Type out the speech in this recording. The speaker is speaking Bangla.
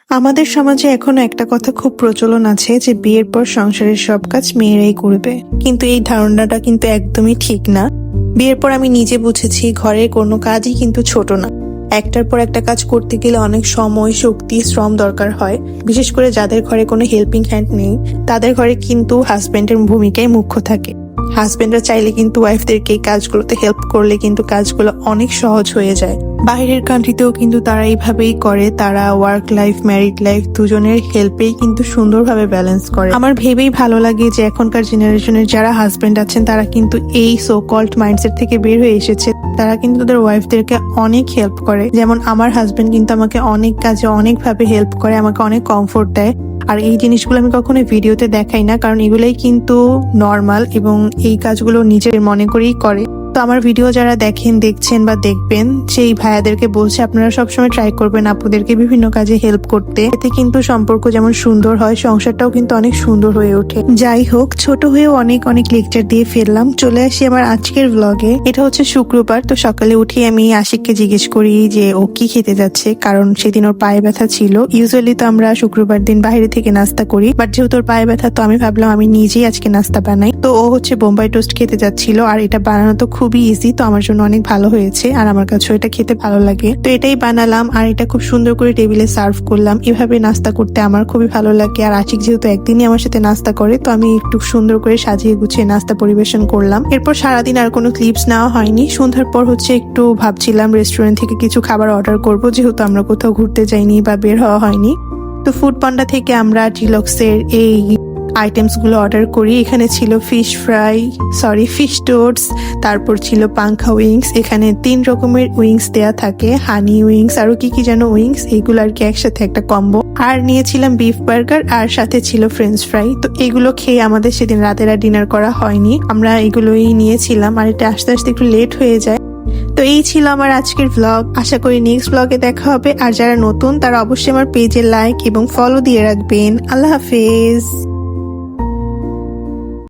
আমাদের সমাজে এখনো একটা কথা খুব প্রচলন আছে যে বিয়ের পর সংসারের সব কাজ মেয়েরাই করবে, কিন্তু এই ধারণাটা কিন্তু একদমই ঠিক না। বিয়ের পর আমি নিজে বুঝেছি ঘরের কোনো কাজই কিন্তু ছোট না। একটার পর একটা কাজ করতে গেলে অনেক সময়, শক্তি, শ্রম দরকার হয়। বিশেষ করে যাদের ঘরে কোনো হেল্পিং হ্যান্ড নেই, তাদের ঘরে কিন্তু হাজবেন্ডের ভূমিকাই মুখ্য থাকে। হাজবেন্ডরা চাইলে কিন্তু ওয়াইফদেরকে এই কাজগুলোতে হেল্প করলে কিন্তু কাজগুলো অনেক সহজ হয়ে যায়। বাইরের কান্ট্রিতেও কিন্তু তারা এইভাবেই করে, তারা ওয়ার্ক লাইফ, ম্যারিড লাইফ দুজনের হেল্পেই কিন্তু সুন্দরভাবে ব্যালেন্স করে। আমার ভেবেই ভালো লাগে যে এখনকার জেনারেশনের যারা হাজবেন্ড আছেন তারা কিন্তু এই সো কল্ড মাইন্ডসেট থেকে বের হয়ে এসেছে। তারা কিন্তু তাদের ওয়াইফদেরকে অনেক হেল্প করে। যেমন আমার হাজবেন্ড কিন্তু আমাকে অনেক কাজে অনেকভাবে হেল্প করে, আমাকে অনেক কমফোর্ট দেয়। আর এই জিনিসগুলো আমি কখনো ভিডিওতে দেখাই না, কারণ এগুলোই কিন্তু নর্মাল এবং এই কাজগুলো নিজের মনে করেই করে। তো আমার ভিডিও যারা দেখছেন বা দেখবেন, সেই ভাইয়াদেরকে বলছে আপনারা সবসময় ট্রাই করবেন আপুদেরকে বিভিন্ন কাজে হেল্প করতে। এতে কিন্তু সম্পর্ক যেমন সুন্দর হয়, সংসারটাও কিন্তু অনেক সুন্দর হয়ে ওঠে। যাই হোক, ছোট হয়েও অনেক লেকচার দিয়ে ফেললাম। চলে আসি আমার আজকের ব্লগে। এটা হচ্ছে শুক্রবার। তো সকালে উঠে আমি আশিককে জিজ্ঞেস করি যে ও কি খেতে যাচ্ছে, কারণ সেদিন ওর পায়ে ব্যথা ছিল। ইউজুয়ালি তো আমরা শুক্রবার দিন বাইরে থেকে নাস্তা করি, বাট যেহেতু ওর পায়ে ব্যথা, তো আমি ভাবলাম আমি নিজেই আজকে নাস্তা বানাই। তো ও হচ্ছে বোম্বাই টোস্ট খেতে যাচ্ছিল, আর এটা বানানো তো খুবই ইজি, তো আমার জন্য অনেক ভালো হয়েছে আর আমার কাছে এটা খেতে ভালো লাগে। তো এটাই বানালাম আর এটা খুব সুন্দর করে টেবিলে সার্ভ করলাম। এভাবে নাস্তা করতে আমার খুবই ভালো লাগে। আর আশিক যেহেতু একদিনই আমার সাথে নাস্তা করে, তো আমি একটু সুন্দর করে সাজিয়ে গুছিয়ে নাস্তা পরিবেশন করলাম। এরপর সারাদিন আর কোনো ক্লিপস নেওয়া হয়নি। সন্ধ্যার পর হচ্ছে একটু ভাবছিলাম রেস্টুরেন্ট থেকে কিছু খাবার অর্ডার করব, যেহেতু আমরা কোথাও ঘুরতে যাইনি বা বের হওয়া হয়নি। তো ফুড পান্ডা থেকে আমরা ডিলক্সের এই আইটেমস গুলো অর্ডার করি। এখানে ছিল ফিশ টোস্ট, তারপর ছিল পাংখা উইংস। এখানে 3 রকমের উইংস দেয়া থাকে, হানি উইংস, আরো কি যেন উইংস, এইগুলো আর কি একসাথে একটা কম্বো। আর নিয়েছিলাম বিফ বার্গার, আর সাথে ছিল ফ্রেঞ্চ ফ্রাই। তো এগুলো খেয়ে আমাদের সেদিন রাতের আর ডিনার করা হয়নি, আমরা এগুলোই নিয়েছিলাম। আর এটা আস্তে আস্তে একটু লেট হয়ে যায়। তো এই ছিল আমার আজকের ব্লগ। আশা করি নেক্সট ব্লগে দেখা হবে। আর যারা নতুন তারা অবশ্যই আমার পেজে লাইক এবং ফলো দিয়ে রাখবেন। আল্লাহ হাফেজ।